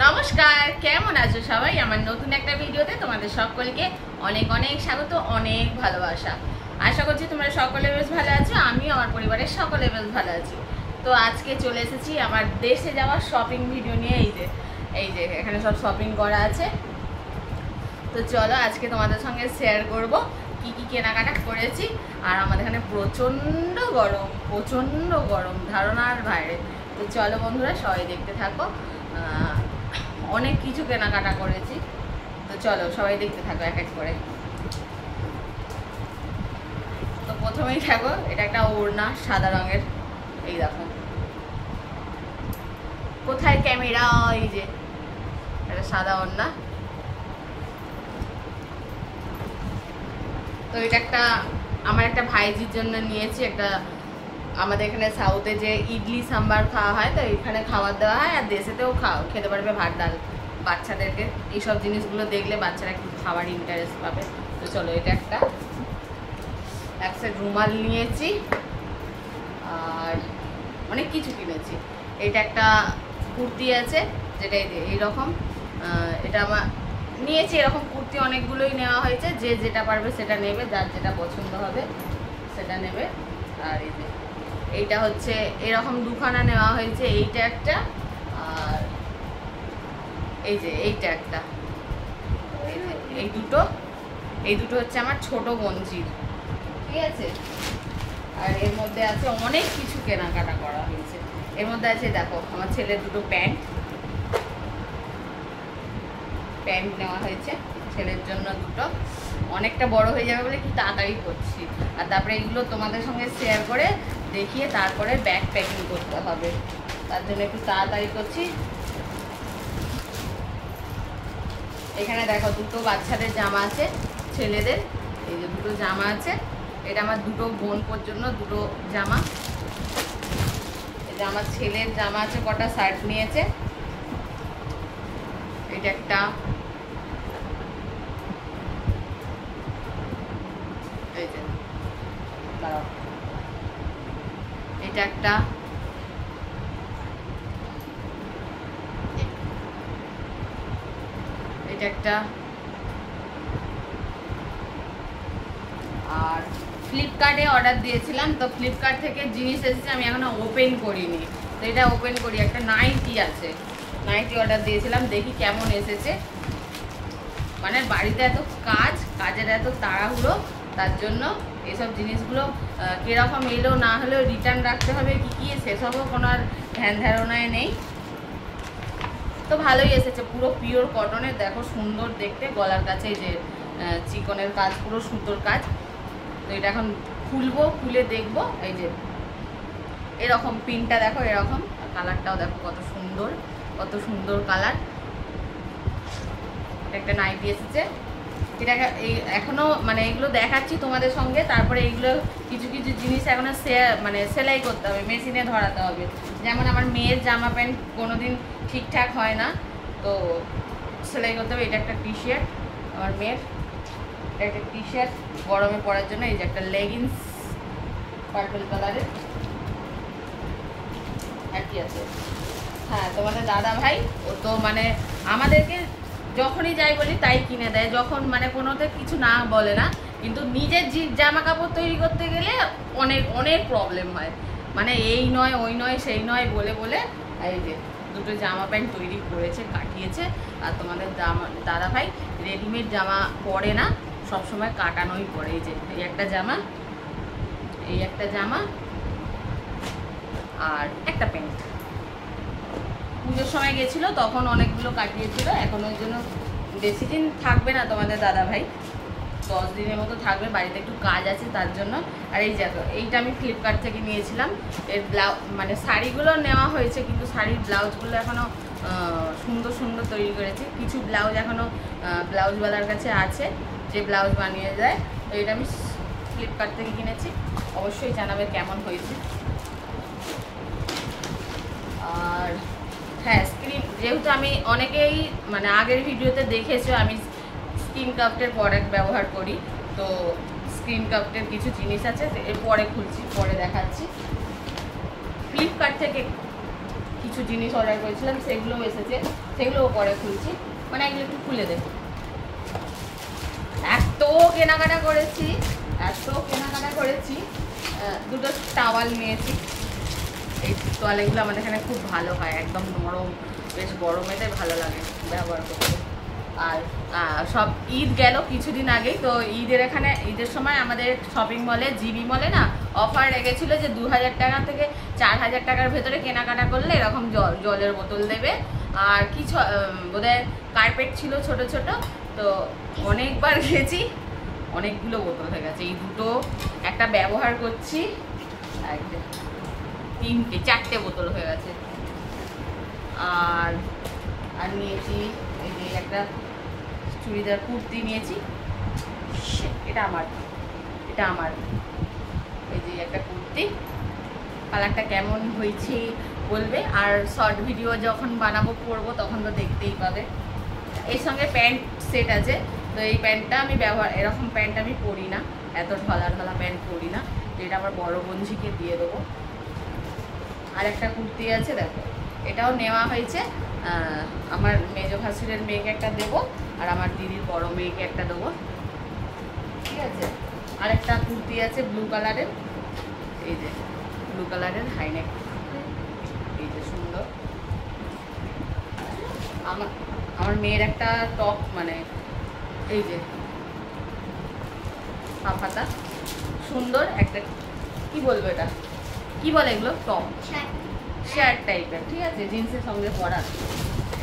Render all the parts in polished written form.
নমস্কার, কেমন আছো সবাই? আমার নতুন একটা ভিডিওতে তোমাদের সকলকে অনেক অনেক স্বাগত, অনেক ভালোবাসা। আশা করছি তোমরা সকলে বেশ ভালো আছো, আমি আমার পরিবারের সকলে বেশ ভালো আছি। তো আজকে চলে এসেছি আমার দেশে যাওয়ার শপিং ভিডিও নিয়ে। এই যে এখানে সব শপিং করা আছে। তো চলো আজকে তোমাদের সঙ্গে শেয়ার করব কি কি কেনাকাটা করেছি। আর আমাদের এখানে প্রচণ্ড গরম, ধারণার বাইরে। তো চলো বন্ধুরা, সবাই দেখতে থাকো। অনেক কিছু কেনাকাটা করেছি, তো চলো সবাই দেখতে থাকো এক এক করে। তো প্রথমেই থাকো, এটা একটা ওড়না সাদা রঙের। এই দেখো, কোথায় ক্যামেরা? এই যে এটা সাদা ওড়না। তো এটা একটা আমার একটা ভাইজির জন্য নিয়েছি। একটা আমাদের এখানে সাউথে যে ইডলি সাম্বার খাওয়া হয়, তো এখানে খাবার দেওয়া হয়, আর দেশেতেও খেতে পারবে ভাত ডাল বাচ্চাদেরকে। এইসব জিনিসগুলো দেখলে বাচ্চারা একটু খাবার ইন্টারেস্ট পাবে। তো চলো, এটা একটা সেট রুমাল নিয়েছি, আর অনেক কিছু কিনেছি। এটা একটা কুর্তি আছে, যেটা এইরকম। এটা আমার নিয়েছি, এরকম কুর্তি অনেকগুলোই নেওয়া হয়েছে। যে যেটা পারবে সেটা নেবে, যার যেটা পছন্দ হবে সেটা নেবে। আর এইটা হচ্ছে এরকম দুখানা নেওয়া হয়েছে। এইটা একটা, আর এইটা একটা। এই দুটো হচ্ছে আমার ছোট গঞ্জির, ঠিক আছে। আর এর মধ্যে আছে অনেক কিছু কেনাকাটা করা হয়েছে। এর মধ্যে আছে দেখো, আমার ছেলের দুটো প্যান্ট নেওয়া হয়েছে ছেলের জন্য দুটো। অনেকটা বড় হয়ে যাবে বলে কি তাড়াতাড়ি করছি। আর তারপরে এগুলো তোমাদের সঙ্গে শেয়ার করে দেখিয়ে তারপরে ব্যাগ প্যাকিং করতে হবে, তার জন্য একটু তাড়াতাড়ি করছি। এখানে দেখো দুটো বাচ্চাদের জামা আছে, ছেলেদের। এই যে দুটো জামা আছে, এটা আমার দুটো বোন জন্য দুটো জামা। এটা আমার ছেলের জামা আছে, কটা শার্ট নিয়েছে। এটা একটা, এটা একটা, এটা একটা। আর ফ্লিপকার্টে অর্ডার দিয়েছিলাম, তো ফ্লিপকার্ট থেকে জিনিস এসেছে, আমি এখনো ওপেন করিনি। তো এটা ওপেন করি। একটা নাইটি আছে, নাইটি অর্ডার দিয়েছিলাম, দেখি কেমন এসেছে। মানে বাড়িতে এত কাজের এত তাড়াহুড়ো, তার জন্য এসব জিনিসগুলো কীরকম এলো না হলেও রিটার্ন রাখতে হবে কি সেসবও কোনো আর ধ্যান ধারণায় নেই। তো ভালোই এসেছে, পুরো পিওর কটনের। দেখো সুন্দর দেখতে, গলার কাছে যে চিকনের কাজ, পুরো সুতোর কাজ। তো এটা এখন খুলবো, খুলে দেখবো। এই যে এরকম পিনটা দেখো, এরকম। কালারটাও দেখো কত সুন্দর কালার। একটা নাইটি এসেছে। এটা এখনো মানে এগুলো দেখাচ্ছি তোমাদের সঙ্গে। তারপরে এইগুলো কিছু জিনিস এখনো সেলাই করতে হবে, মেশিনে ধরাতে হবে। যেমন আমার মেয়ের জামা প্যান্ট কোনোদিন ঠিকঠাক হয় না, তো সেলাই করতে হবে। এটা একটা টি শার্ট আমার মেয়ের, এটা একটা টি শার্ট গরমে পরার জন্য। এই যে একটা লেগিংস পার্পল কালারের। আর কি আছে, হ্যাঁ, তোমাদের দাদা ভাই ও তো মানে আমাদেরকে যখনই যাই বলি তাই কিনে দেয়, যখন মানে কোনোতে কিছু না বলে না। কিন্তু নিজের জামা কাপড় তৈরি করতে গেলে অনেক প্রবলেম হয়। মানে এই নয় ওই নয় সেই নয় বলে এই যে দুটো জামা প্যান্ট তৈরি করেছে, কাটিয়েছে। আর তোমাদের দাদা ভাই রেডিমেড জামা পরে না, সবসময় কাটানোই পরে। এই যে এই একটা জামা আর একটা প্যান্ট। পুজোর সময় গেছিলো, তখন অনেকগুলো কাটিয়েছিল। এখন ওই জন্য বেশি দিন থাকবে না তোমাদের দাদা ভাই, 10 দিনের মতো থাকবে, বাড়িতে একটু কাজ আছে তার জন্য। আর এই দেখো, এইটা আমি ফ্লিপকার্ট থেকে নিয়েছিলাম। এর মানে শাড়িগুলো নেওয়া হয়েছে, কিন্তু শাড়ির ব্লাউজগুলো এখনও সুন্দর তৈরি করেছে। কিছু ব্লাউজ এখনও ব্লাউজওয়ালার কাছে আছে, যে ব্লাউজ বানিয়ে দেয়। তো এটা আমি ফ্লিপকার্ট থেকে কিনেছি, অবশ্যই জানাবে কেমন হয়েছে। আর হ্যাঁ, যেহেতু আমি অনেকেই মানে আগের ভিডিওতে দেখেছো আমি স্কিন ক্রাফটের প্রোডাক্ট ব্যবহার করি, তো স্কিন ক্রাফটের কিছু জিনিস আছে, এর পরে খুলছি, পরে দেখাচ্ছি। ফ্লিপকার্ট থেকে কিছু কিছু জিনিস অর্ডার করেছিলাম, সেগুলোও এসেছে, সেগুলোও পরে খুলছি। মানে এগুলো একটু খুলে দেবো। এত কেনাকাটা করেছি, দুটো টাওয়াল নিয়েছি। এই তোয়ালেগুলো আমাদের এখানে খুব ভালো হয়, একদম নরম, বেশ গরমেতে ভালো লাগে ব্যবহার করতে। আর সব ঈদ গেল কিছুদিন আগেই, তো ঈদের সময় আমাদের শপিং মলে, জিবি মলে না অফার লেগেছিলো যে 2000 টাকা থেকে 4000 টাকার ভেতরে কেনাকাটা করলে এরকম জলের বোতল দেবে। আর কিছু বোধহয় কার্পেট ছিল ছোট ছোট, তো অনেকবার গেছি, অনেকগুলো বোতল হয়ে গেছে। এই দুটো একটা ব্যবহার করছি, চারটে বোতল হয়ে গেছে। আর নিয়েছি এই যে একটা চুড়িদার কুর্তি নিয়েছি, এটা আমার এই যে একটা কুর্তি। কালারটা কেমন হয়েছে বলবে, আর শর্ট ভিডিও যখন বানাবো পরবো তখন তো দেখতেই পাবে। এর সঙ্গে প্যান্ট সেট আছে, তো এই প্যান্টটা আমি এরকম প্যান্ট আমি পরি না, এত ঢলা প্যান্ট পরি না, তো এটা আমার বড় বোনঝিকে দিয়ে দেবো। আর একটা কুর্তি আছে দেখো, এটাও নেওয়া হয়েছে, আমার মেজো ভাসুরের মেয়েকে একটা দেবো, আর আমার দিদির বড় মেয়েকে একটা দেবো, ঠিক আছে। আর একটা কুর্তি আছে ব্লু কালারের, এই যে ব্লু কালারের হাইনেক, এই যে সুন্দর। আমার মেয়ের একটা টপ, মানে এই যে হাফাতা সুন্দর একটা, কি বলবো এটা, কি বলে এগুলো, টপ শার্ট টাইপের, ঠিক আছে, জিন্সের সঙ্গে পরার।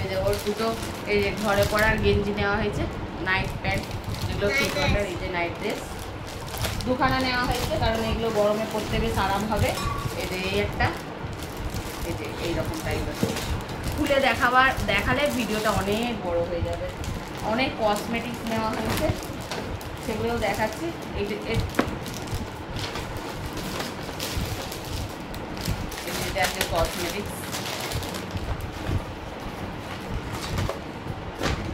এই যে ওর দুটো এই যে ঘরে পরার গেঞ্জি নেওয়া হয়েছে, নাইট প্যান্ট, যেগুলো ঠিক ওয়াটার, এই যে নাইট ড্রেস দুখানা নেওয়া হয়েছে, কারণ এগুলো গরমে পরতে বেশ আরাম হবে। এই যে এই একটা, এই যে এইরকম টাইপের, খুলে দেখালে ভিডিওটা অনেক বড় হয়ে যাবে। অনেক কসমেটিক্স নেওয়া হয়েছে, সেগুলোও দেখাচ্ছি। এই যে কসমেটিক্স,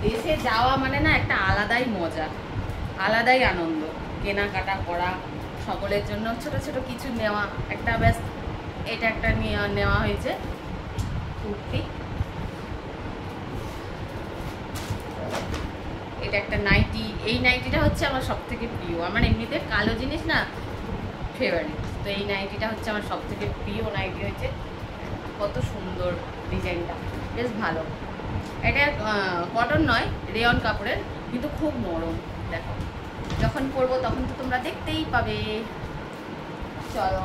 দেশে যাওয়া মানে না একটা আলাদাই মজা, আলাদাই আনন্দ, কেনাকাটা করা, সকলের জন্য ছোট ছোট কিছু নেওয়া, একটা ব্যাস এটা একটা নেওয়া হয়েছে কুর্তি, এটা একটা নাইটি। এই নাইটিটা হচ্ছে আমার সব থেকে প্রিয়, আমার এমনিতে কালো জিনিস না ফেভারিট, তো এই নাইটিটা হচ্ছে আমার সব থেকে প্রিয় নাইটি হয়েছে। কত সুন্দর ডিজাইনটা, বেশ ভালো। এটা কটন নয়, রেয়ন কাপড়ের, কিন্তু খুব নরম। দেখো যখন পরবো তখন তো তোমরা দেখতেই পাবে। চলো,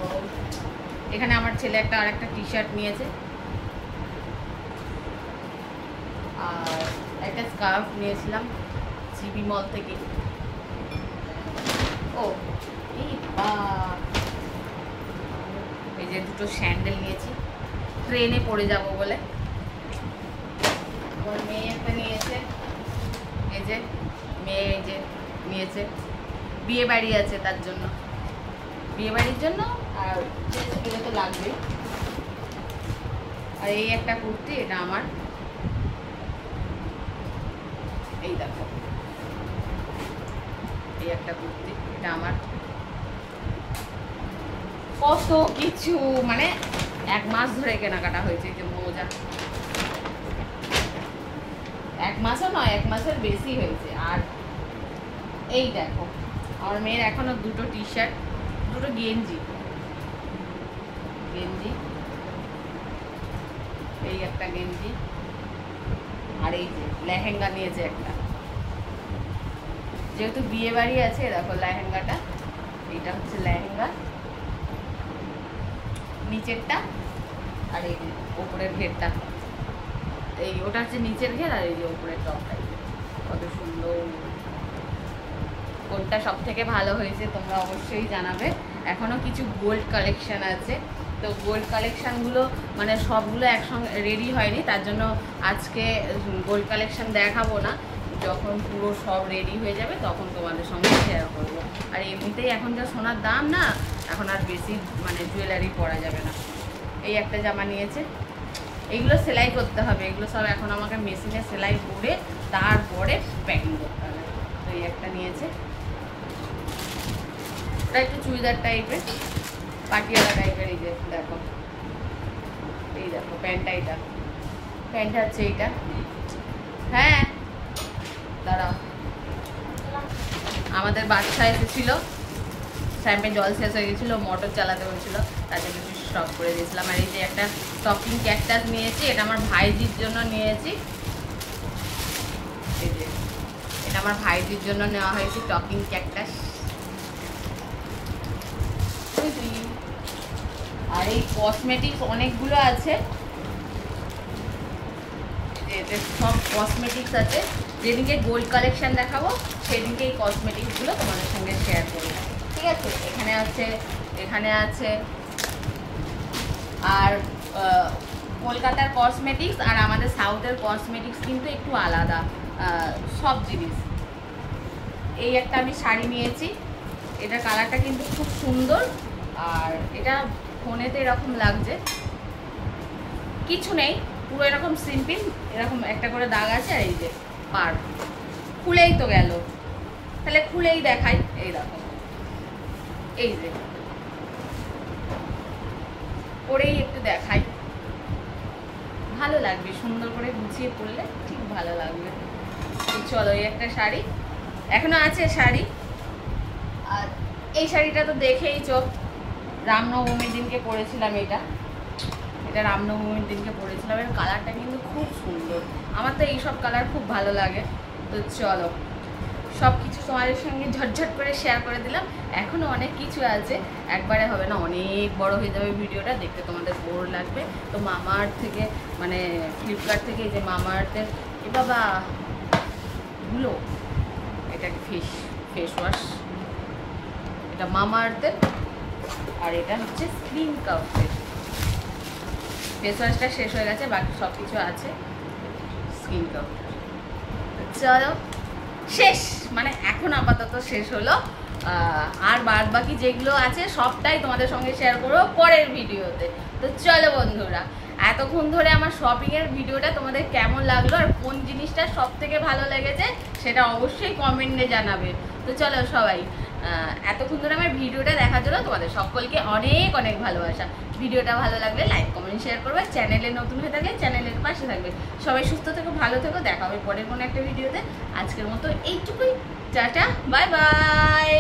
এখানে আমার ছেলে আরেকটা টি শার্ট নিয়েছে, আর একটা স্কার্ফ নিয়েছিলাম জিবি মল থেকে। ও এই যে দুটো স্যান্ডেল নিয়েছি, ট্রেনে পরে যাব বলে। আমার মেয়ে একটা নিয়েছে, এই যে মেয়ে এই যে নিয়েছে, বিয়ে বাড়ি আছে তার জন্য, বিয়ে বাড়ির জন্য, আর এগুলো তো লাগবেই। আর এই একটা কুর্তি, এটা আমার, এই দেখো এই একটা কুর্তি, এটা আমার। কত কিছু, মানে 1 মাস ধরে কেনাকাটা হয়েছে। যে মোজা, 1 মাসও নয়, 1 মাসের বেশি হয়েছে। আর এই দেখো আমার মেয়ের এখনো দুটো টি শার্ট, দুটো গেঞ্জি, এই একটা গেঞ্জি, আর এই যে লেহেঙ্গা নিয়েছে একটা, যেহেতু বিয়ে বাড়ি আছে। দেখো লেহেঙ্গাটা, এইটা হচ্ছে লেহেঙ্গা নিচেরটা, আর এই যে ওপরের ঘেরটা, এই ওটা হচ্ছে নিচের ঘের, আর এই যে ওপরের টপটা। কত সুন্দর, কোনটা সব থেকে ভালো হয়েছে তোমরা অবশ্যই জানাবে। এখনো কিছু গোল্ড কালেকশন আছে, তো গোল্ড কালেকশানগুলো মানে সবগুলো একসঙ্গে রেডি হয়নি, তার জন্য আজকে গোল্ড কালেকশান দেখাবো না। যখন পুরো সব রেডি হয়ে যাবে তখন তোমাদের সঙ্গে শেয়ার করবো। আর এমনিতেই এখন যা সোনার দাম না, এখন আর বেশি মানে জুয়েলারি পরা যাবে না। এই একটা জামা নিয়েছে, এইগুলো সেলাই করতে হবে, এগুলো সব এখন আমাকে মেশিনে সেলাই করে তারপরে প্যাকিং করতে হবে। তো এই একটা নিয়েছে, এটা একটু চুড়িদার টাইপের, পাটিয়ালা টাইপের। এই যে দেখো এই দেখো প্যান্টটা, এটা প্যান্টটা হচ্ছে এইটা। হ্যাঁ দাঁড়াও, আমাদের বাচ্চা এসেছিল, ট্যাঙ্কে জল শেষ হয়ে গেছিলো, মোটর চালাতে হয়েছিল, তার জন্য একটু স্টপ করে দিয়েছিলাম। আর এই যে একটা টকিং ক্যাকটাস নিয়েছি, এটা আমার ভাইজির জন্য নিয়েছি। এই যে এটা আমার ভাইজির জন্য নেওয়া হয়েছে টকিং ক্যাকটাস। আর এই কসমেটিক্স অনেকগুলো আছে, এতে সব কসমেটিক্স আছে। যেদিনকে গোল্ড কালেকশন দেখাবো সেদিনকে এই কসমেটিক্সগুলো তোমাদের সঙ্গে শেয়ার করবো, ঠিক আছে। এখানে আছে আর কলকাতার কসমেটিক্স আর আমাদের সাউথের কসমেটিক্স কিন্তু একটু আলাদা সব জিনিস। এই একটা আমি শাড়ি নিয়েছি, এটা কালারটা কিন্তু খুব সুন্দর। আর এটা ফোনেতে এরকম লাগছে, কিছু নেই, পুরো এরকম সিম্পল, এরকম একটা করে দাগ আছে। আর এই যে পার খুলেই তো গেল, তাহলে খুলেই দেখাই। এই দেখো, এই যে পরেই একটু দেখাই, ভালো লাগবে, সুন্দর করে গুছিয়ে পরলে ঠিক ভালো লাগবে। চলো, এই একটা শাড়ি এখনো আছে শাড়ি। আর এই শাড়িটা তো দেখেই চোখ, রামনবমীর দিনকে পরেছিলাম। এটা রামনবমীর দিনকে পরেছিলাম। এর কালারটা কিন্তু খুব সুন্দর, আমার তো এইসব কালার খুব ভালো লাগে। তো চলো, সব কিছু তোমাদের সঙ্গে ঝটঝট করে শেয়ার করে দিলাম। এখনও অনেক কিছু আছে, একবারে হবে না, অনেক বড় হয়ে যাবে ভিডিওটা, দেখতে তোমাদের বোর লাগবে। তো মামা আর্থ থেকে, মানে ফ্লিপকার্ট থেকে এই যে মামা আর্থের এ বাবা গুলো, এটা ফেস ওয়াশ, এটা মামা আর্থের। আর এটা হচ্ছে স্কিন কাফের ফেস ওয়াশটা শেষ হয়ে গেছে, বাকি সব কিছু আছে স্কিন কাফের। চলো শেষ, মানে এখন আপাতত শেষ হলো। আর বাদ বাকি যেগুলো আছে সবটাই তোমাদের সঙ্গে শেয়ার করবো পরের ভিডিওতে। তো চলো বন্ধুরা, এতক্ষণ ধরে আমার শপিংয়ের ভিডিওটা তোমাদের কেমন লাগলো আর কোন জিনিসটা সব থেকে ভালো লেগেছে সেটা অবশ্যই কমেন্টে জানাবে। তো চলো সবাই, এতক্ষণ ধরে আমার ভিডিওটা দেখার জন্য তোমাদের সকলকে অনেক অনেক ভালোবাসা। ভিডিওটা ভালো লাগলে লাইক কমেন্ট শেয়ার করবে, চ্যানেলে নতুন হয়ে থাকলে চ্যানেলের পাশে থাকবে। সবাই সুস্থ থেকো, ভালো থেকো, দেখা হবে পরের কোনো একটা ভিডিওতে। আজকের মতো এইটুকুই, টাটা, বাই বাই।